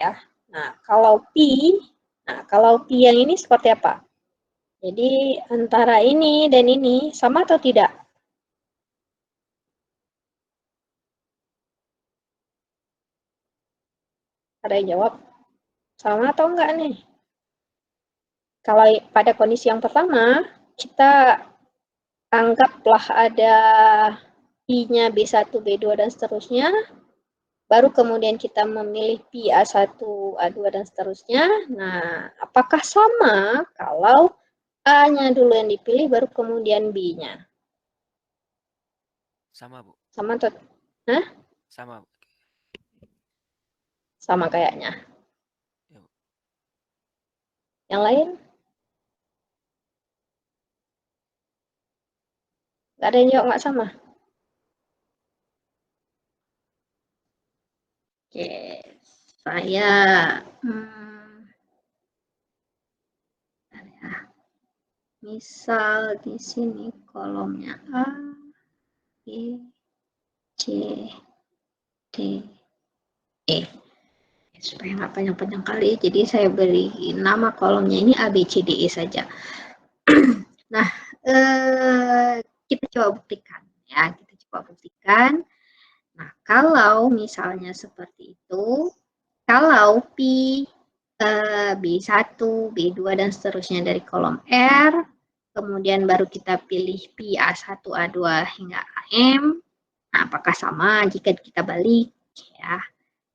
ya. Nah, kalau P yang ini seperti apa? Jadi antara ini dan ini sama atau tidak? Ada yang jawab? Sama atau enggak nih? Kalau pada kondisi yang pertama, kita anggaplah ada P-nya B1, B2, dan seterusnya. Baru kemudian kita memilih P A1, A2, dan seterusnya. Nah, apakah sama kalau A-nya dulu yang dipilih, baru kemudian B-nya? Sama, Bu. Sama atau? Hah? Sama, Bu. Sama kayaknya. Ya, Bu. Yang lain? Gak ada yang jawab nggak sama? Oke, saya misal di sini kolomnya A, B, C, D, E. Supaya nggak panjang-panjang kali, jadi saya beri nama kolomnya ini A, B, C, D, E saja. Nah, kita coba buktikan ya, kita coba buktikan. Nah, kalau misalnya seperti itu, kalau P B1, B2, dan seterusnya dari kolom R, kemudian baru kita pilih P A1, A2 hingga AM. Nah, apakah sama jika kita balik? Ya.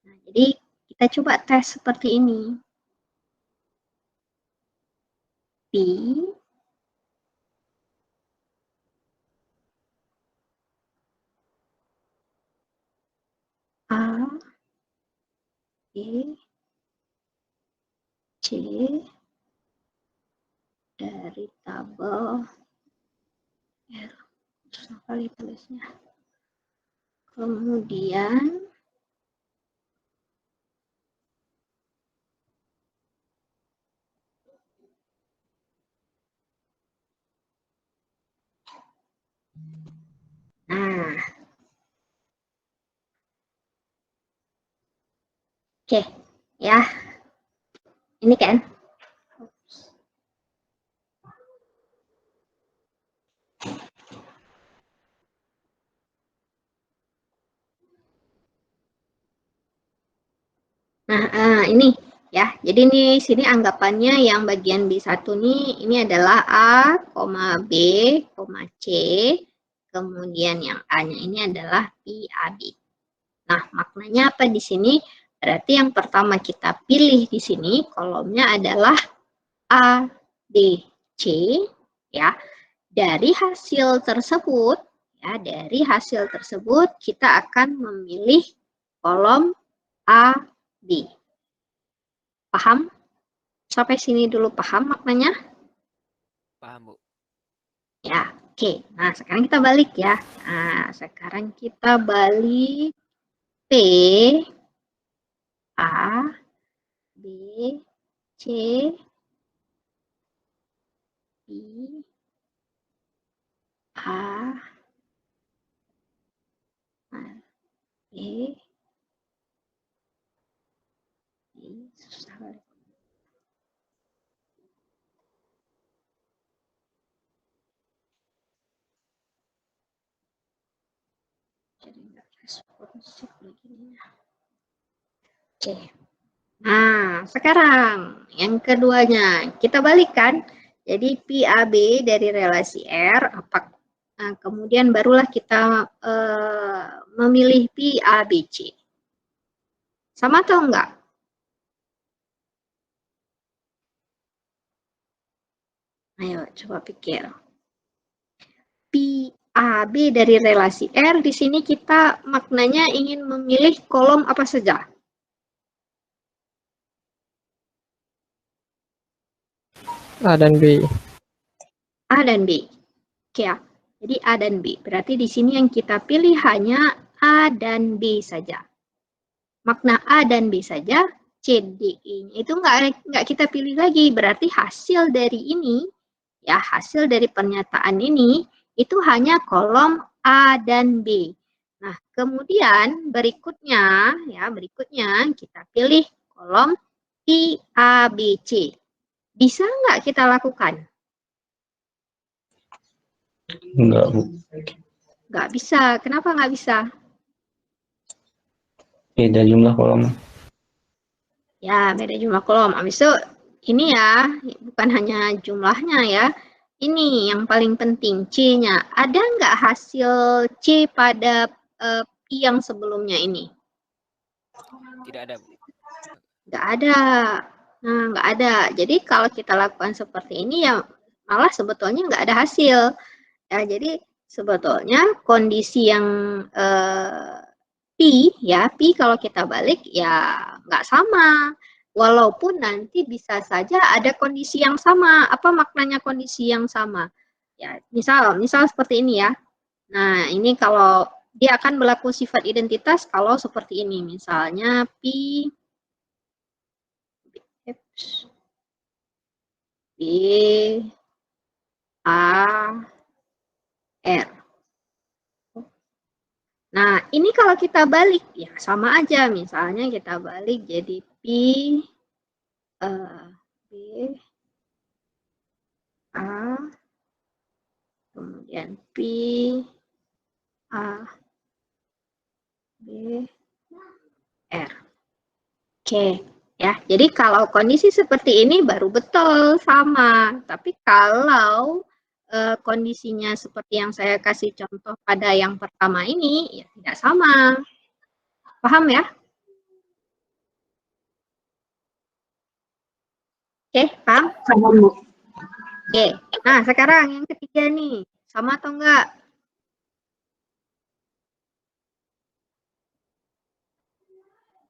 Nah, jadi kita coba tes seperti ini. P A B C dari tabel R. Susah kali tulisnya. Kemudian nah, oke, ya, ini kan. Nah, ini ya. Jadi nih sini anggapannya yang bagian B1 nih ini adalah A, B, C. Kemudian yang A-nya ini adalah PAB. Nah, maknanya apa di sini? Berarti yang pertama kita pilih di sini kolomnya adalah A, B, C ya. Dari hasil tersebut kita akan memilih kolom A, B. Paham? Sampai sini dulu paham maknanya? Paham, Bu. Ya, oke. Nah, sekarang kita balik ya. Nah, sekarang kita balik P, A, B, C, B, A, B, susah banget. Jadi nggak responsif begini. Oke. Nah, sekarang yang keduanya kita balikkan. Jadi PAB dari relasi R, kemudian barulah kita memilih PABC. Sama atau enggak? Ayo coba pikir. PAB dari relasi R, di sini kita maknanya ingin memilih kolom apa saja? A dan B. A dan B. Oke ya. Jadi A dan B. Berarti di sini yang kita pilih hanya A dan B saja. Makna A dan B saja, C, D, E-nya itu nggak kita pilih lagi. Berarti hasil dari ini, ya hasil dari pernyataan ini, itu hanya kolom A dan B. Nah, kemudian berikutnya kita pilih kolom P, A, B, C. Bisa nggak kita lakukan? Enggak, Bu. Nggak bisa. Kenapa nggak bisa? Beda jumlah kolom. Ya, beda jumlah kolom. Habis itu ini ya, bukan hanya jumlahnya ya. Ini yang paling penting, C-nya. Ada nggak hasil C pada P yang sebelumnya ini? Tidak ada, Bu. Nggak ada. Nah, nggak ada. Jadi kalau kita lakukan seperti ini ya malah sebetulnya nggak ada hasil. Ya, jadi sebetulnya kondisi yang P ya, P kalau kita balik ya nggak sama. Walaupun nanti bisa saja ada kondisi yang sama. Apa maknanya kondisi yang sama? Ya, misal seperti ini ya. Nah, ini kalau dia akan berlaku sifat identitas kalau seperti ini. Misalnya P B A R. Nah, ini kalau kita balik, ya sama aja. Misalnya kita balik jadi B A, kemudian P A B R. Oke, ya. Jadi kalau kondisi seperti ini baru betul sama. Tapi kalau kondisinya seperti yang saya kasih contoh pada yang pertama ini, ya tidak sama. Paham ya? Oke, paham? Paham, Bu. Oke, nah sekarang yang ketiga nih, sama atau enggak?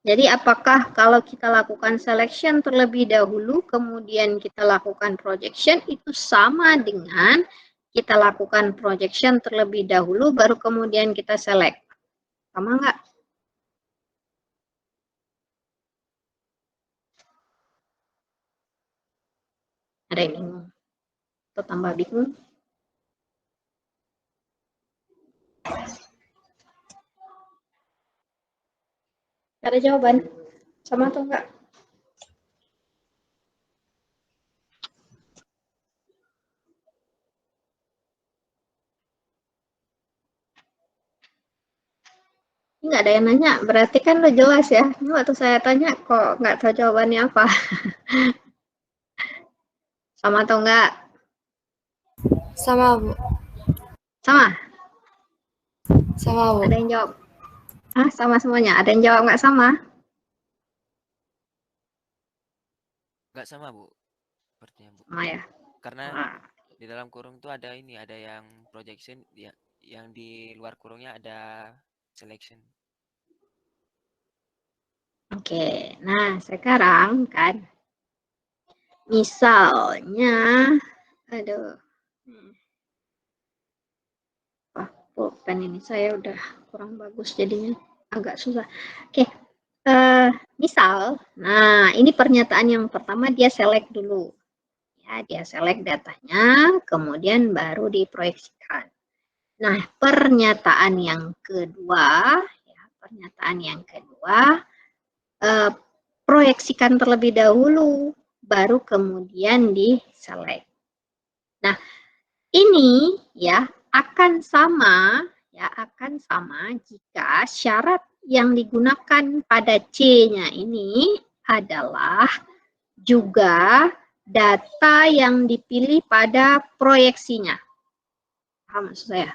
Jadi apakah kalau kita lakukan selection terlebih dahulu, kemudian kita lakukan projection, itu sama dengan kita lakukan projection terlebih dahulu, baru kemudian kita select? Sama enggak? Ada yang bingung? Atau tambah bingung? Ada jawaban? Sama atau enggak? Nggak ada yang nanya, berarti kan udah jelas ya. Ini waktu saya tanya kok nggak tahu jawabannya apa. Sama atau enggak? Sama, Bu. Sama? Sama, Bu. Ada yang jawab? Ah, sama semuanya. Ada yang jawab nggak sama? Nggak sama, Bu. Sepertinya, Bu. Sama ya. Karena Nah, di dalam kurung itu ada ini, ada yang projection, ya, yang di luar kurungnya ada selection. Oke, nah sekarang kan, misalnya, aduh, pulpen ini saya udah kurang bagus jadinya agak susah. Oke, misal, nah ini pernyataan yang pertama dia select dulu. Ya, dia select datanya, kemudian baru diproyeksikan. Nah, pernyataan yang kedua, proyeksikan terlebih dahulu, baru kemudian di-select. Nah, ini ya akan sama jika syarat yang digunakan pada C-nya ini adalah juga data yang dipilih pada proyeksinya. Paham maksud saya?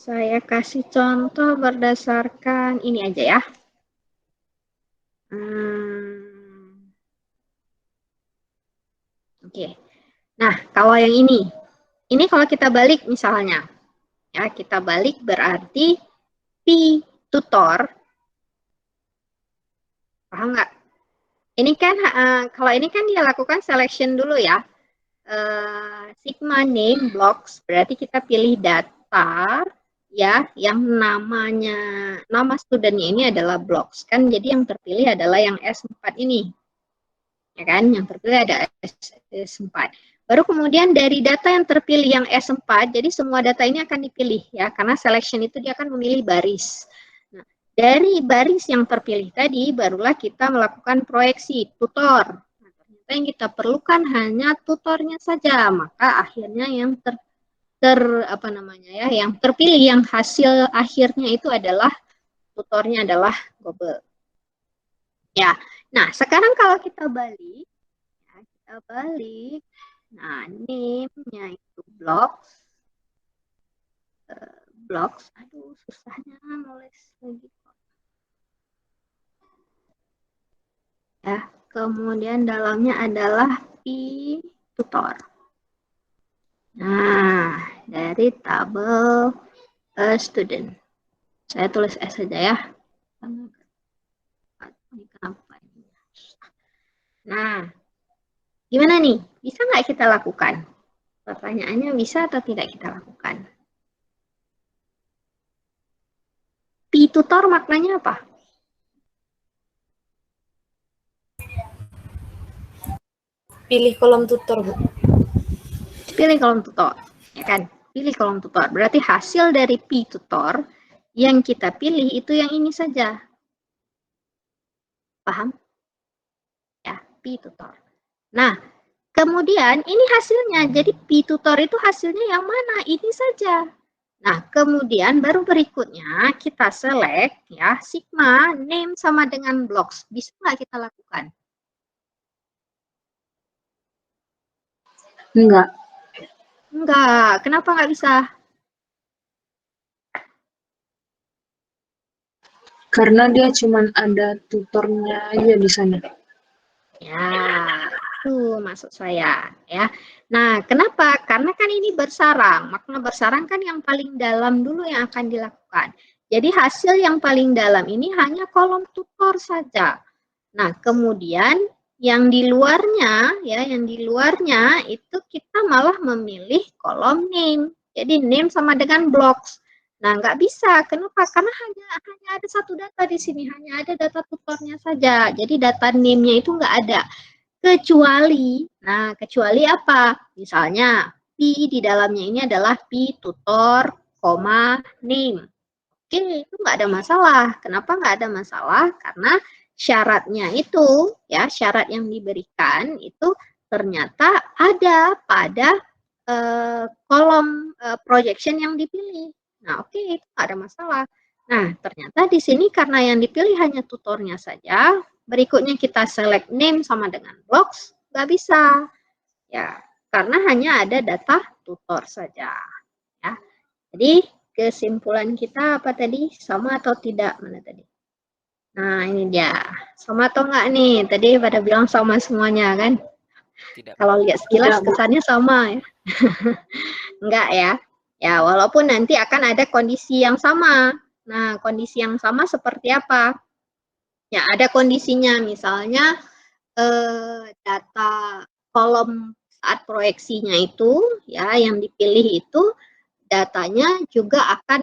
Saya kasih contoh berdasarkan ini aja ya. Oke. Nah, kalau yang ini kalau kita balik misalnya, ya kita balik berarti P tutor, paham nggak? Ini kan kalau ini kan dia lakukan selection dulu ya. Sigma name blocks berarti kita pilih data ya yang nama studentnya ini adalah blocks kan, jadi yang terpilih adalah yang S4 ini ya kan, yang terpilih ada S4. Baru kemudian dari data yang terpilih yang S4, jadi semua data ini akan dipilih ya, karena selection itu dia akan memilih baris. Nah, dari baris yang terpilih tadi, barulah kita melakukan proyeksi tutor. Nah, ternyata yang kita perlukan hanya tutornya saja, maka akhirnya yang yang terpilih, yang hasil akhirnya itu adalah tutornya adalah Google. Ya, nah sekarang kalau kita balik, nah name-nya itu blocks, aduh susahnya nulis lagi. Ya, kemudian dalamnya adalah P-tutor. Nah, dari tabel student. Saya tulis S saja ya. Nah, gimana nih? Bisa nggak kita lakukan? Pertanyaannya bisa atau tidak kita lakukan? P-tutor maknanya apa? Pilih kolom tutor, Bu. Pilih kolom tutor, ya kan? Pilih kolom tutor. Berarti hasil dari P-tutor yang kita pilih itu yang ini saja. Paham? Ya, P-tutor. Nah, kemudian ini hasilnya. Jadi P-tutor itu hasilnya yang mana? Ini saja. Nah, kemudian baru berikutnya kita select ya sigma name sama dengan blocks. Bisa nggak kita lakukan? Enggak, Enggak. Kenapa nggak bisa? karena dia cuman ada tutornya aja di sana. Ya, itu maksud saya ya. Nah, kenapa? Karena kan ini bersarang. Makna bersarang kan yang paling dalam dulu yang akan dilakukan. Jadi hasil yang paling dalam ini hanya kolom tutor saja. Nah, kemudian yang di luarnya ya, yang di luarnya itu kita malah memilih kolom name. Jadi name sama dengan blocks. Nah, nggak bisa. Kenapa? Karena hanya ada satu data di sini, hanya ada data tutornya saja. Jadi data name-nya itu nggak ada. Kecuali apa? Misalnya, P di dalamnya ini adalah P tutor, name. Oke, itu nggak ada masalah. Kenapa nggak ada masalah? Karena syaratnya itu, ya syarat yang diberikan itu ternyata ada pada kolom projection yang dipilih. Nah, oke, itu nggak ada masalah. Nah, ternyata di sini karena yang dipilih hanya tutornya saja, berikutnya kita select name sama dengan blocks, nggak bisa. Ya, karena hanya ada data tutor saja. Ya. Jadi, kesimpulan kita apa tadi? Sama atau tidak? Mana tadi? Nah, ini dia. Sama atau enggak nih? Tadi pada bilang sama semuanya kan? Tidak. Kalau lihat sekilas kesannya sama ya. Enggak ya. Ya, walaupun nanti akan ada kondisi yang sama. Nah, kondisi yang sama seperti apa? Ya, ada kondisinya. Misalnya data kolom saat proyeksinya itu ya yang dipilih itu datanya juga akan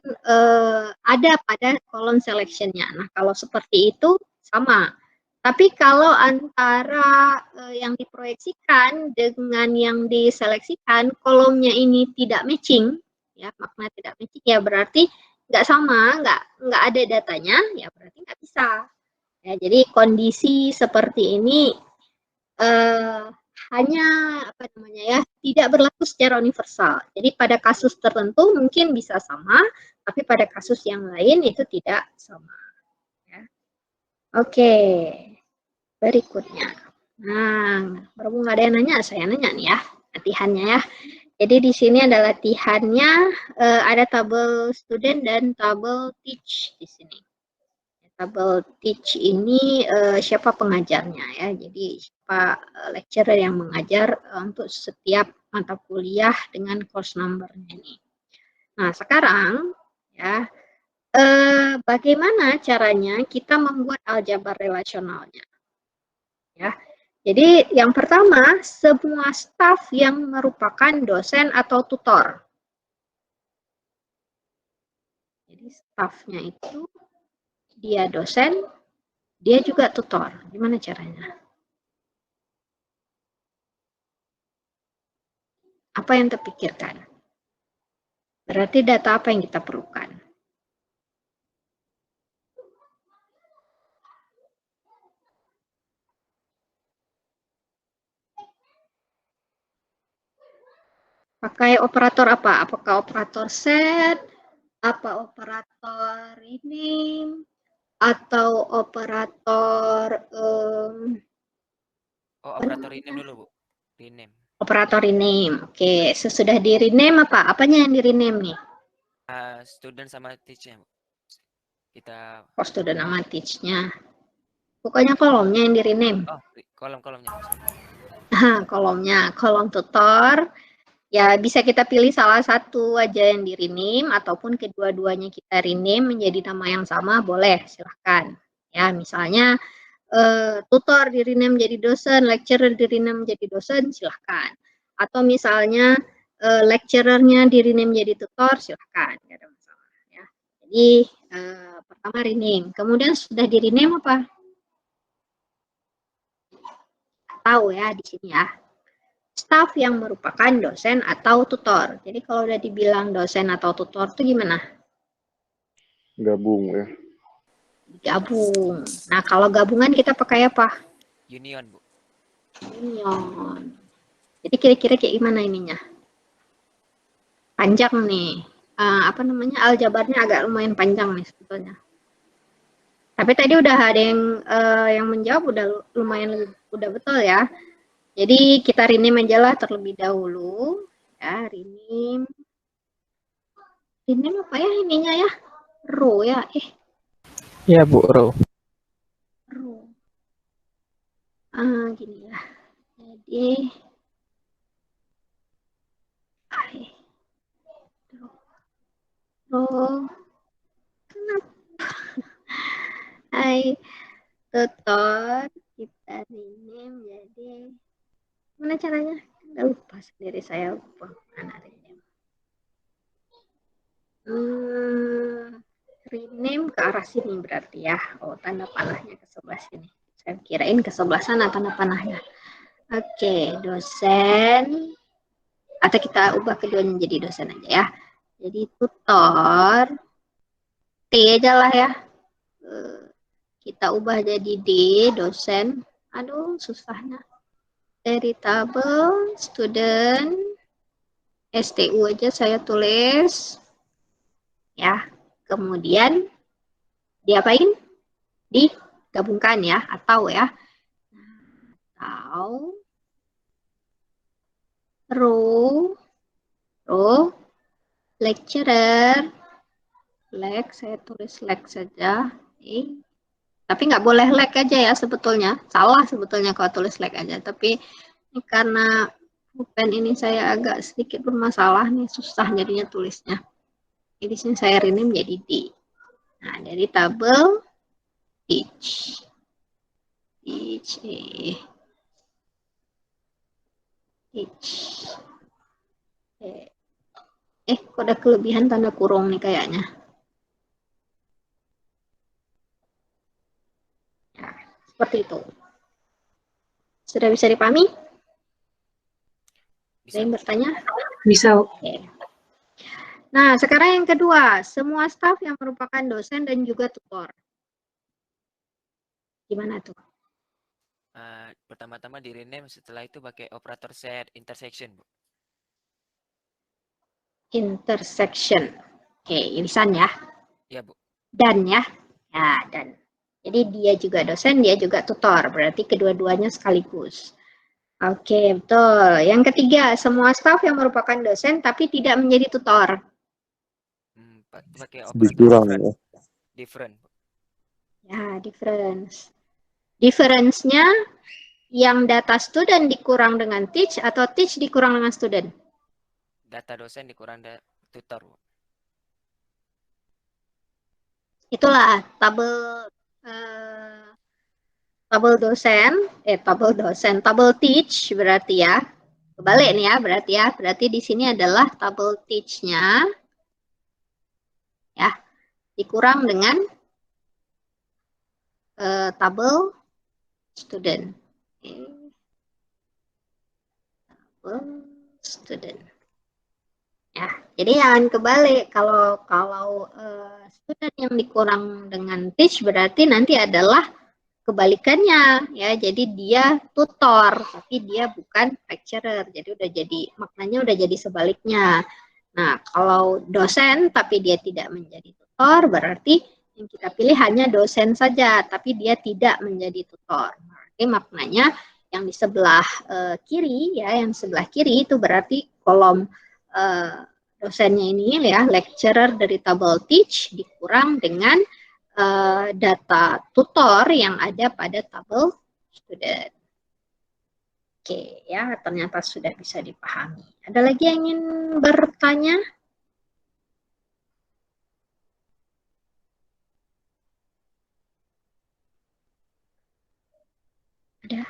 ada pada kolom selection-nya. Nah, kalau seperti itu sama. Tapi kalau antara yang diproyeksikan dengan yang diseleksikan, kolomnya ini tidak matching, ya makna tidak matching, ya berarti nggak sama, nggak ada datanya, ya berarti nggak bisa. Ya, jadi kondisi seperti ini hanya tidak berlaku secara universal. Jadi pada kasus tertentu mungkin bisa sama, tapi pada kasus yang lain itu tidak sama. Ya. Oke, berikutnya. Nah, berhubung nggak ada yang nanya, saya nanya nih ya latihannya ya. Jadi di sini ada latihannya, ada tabel student dan tabel teach di sini. Tabel teach ini siapa pengajarnya ya, jadi siapa lecturer yang mengajar untuk setiap mata kuliah dengan course number-nya ini. Nah sekarang ya bagaimana caranya kita membuat aljabar relasionalnya ya. Jadi yang pertama semua staf yang merupakan dosen atau tutor. Jadi stafnya itu dia dosen, dia juga tutor. Gimana caranya? Apa yang terpikirkan? Berarti data apa yang kita perlukan? Pakai operator apa? Apakah operator set, apa operator rename, atau operator Oh, operator rename dulu, Bu. Rename. operator rename. Oke, sesudah di rename apa? Apanya yang di rename nih? Student sama teach-nya, Bu. Kita Student sama teach-nya. Pokoknya kolomnya yang di rename. kolom-kolomnya. Kolomnya, kolom tutor. Ya, bisa kita pilih salah satu aja yang di rename ataupun kedua-duanya kita rename menjadi nama yang sama, boleh, silahkan. Ya, misalnya tutor di rename menjadi dosen, lecturer di rename menjadi dosen, silahkan. Atau misalnya lecturer-nya di rename menjadi tutor, silahkan, nggak ada masalah. Ya. Jadi pertama rename, kemudian sudah di rename apa? Tahu ya di sini ya. Staff yang merupakan dosen atau tutor. Jadi kalau udah dibilang dosen atau tutor itu gimana? Gabung ya. Gabung. Nah, kalau gabungan kita pakai apa? Union, Bu. Union. Jadi kira-kira kayak gimana ininya? Panjang nih. Apa namanya? Aljabarnya agak lumayan panjang nih sebetulnya. Tapi tadi udah ada yang menjawab udah lumayan udah betul ya. Jadi kita rename aja lah terlebih dahulu. Ya, rename. Rename apa ya ininya ya? Row ya. Ya Bu, row. Row. Gini ya. Jadi row. Kenapa? Hai, tutor kita rename jadi mana caranya? Udah lupa sendiri saya lupa mana rename. Rename ke arah sini berarti ya. Oh, tanda panahnya ke sebelah sini. Saya kirain ke sebelah sana tanda panahnya. Oke, dosen. Atau kita ubah keduanya jadi dosen aja ya. Jadi tutor. T aja lah ya. Kita ubah jadi D, dosen. Aduh, susahnya. Dari tabel, student. STU aja saya tulis. Ya, kemudian diapain? Digabungkan ya, atau ya. Atau row lecturer, saya tulis saja. Tapi nggak boleh aja ya sebetulnya. Salah sebetulnya kalau tulis aja. Tapi ini karena pulpen ini saya agak sedikit bermasalah nih, susah jadinya tulisnya. Jadi sini saya rename menjadi D. Nah, dari tabel teach. Kok ada kelebihan tanda kurung nih kayaknya. Nah, seperti itu. Sudah bisa dipahami? Bisa. Ada yang bertanya? Bisa. Oke. Nah, sekarang yang kedua, semua staf yang merupakan dosen dan juga tutor. Gimana tuh? Pertama-tama di rename, setelah itu pakai operator set intersection, Bu. Intersection. Oke, irisan ya. Iya, Bu. Dan ya. Ya, dan. Jadi dia juga dosen, dia juga tutor. Berarti kedua-duanya sekaligus. Oke, betul. Yang ketiga, semua staf yang merupakan dosen tapi tidak menjadi tutor. Pakai Dikurang operator ya. different. Ya, difference. Difference-nya yang data student dikurang dengan teach atau teach dikurang dengan student? Data dosen dikurang tutor, Bu. Itulah tabel tabel teach berarti ya. Kebalik nih ya, berarti ya. Berarti di sini adalah tabel teach-nya ya, dikurang dengan tabel student. Tabel student. Ya, jadi jangan kebalik. Kalau student yang dikurang dengan teach berarti nanti adalah kebalikannya ya. Jadi dia tutor tapi dia bukan lecturer. Jadi maknanya udah jadi sebaliknya. Nah, kalau dosen tapi dia tidak menjadi tutor berarti yang kita pilih hanya dosen saja tapi dia tidak menjadi tutor. Berarti maknanya yang di sebelah kiri ya, yang sebelah kiri itu berarti kolom dosennya ini ya, lecturer dari table teach dikurang dengan data tutor yang ada pada tabel student. Oke, ya ternyata sudah bisa dipahami. Ada lagi yang ingin bertanya? Ada?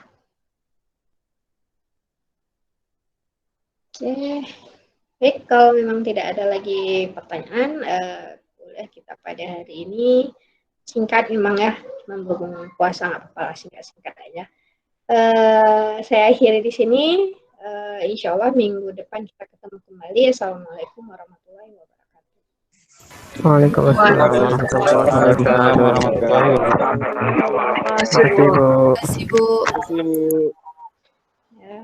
Oke, baik, kalau memang tidak ada lagi pertanyaan, boleh kita pada hari ini singkat memang ya, berhubung puasa nggak apa-apa, singkat-singkat aja. Saya akhiri di sini. Insya Allah minggu depan kita ketemu kembali. Assalamualaikum warahmatullahi wabarakatuh. Waalaikumsalam warahmatullahi wabarakatuh. Terima kasih, Bu. Terima kasih, Bu. Ya.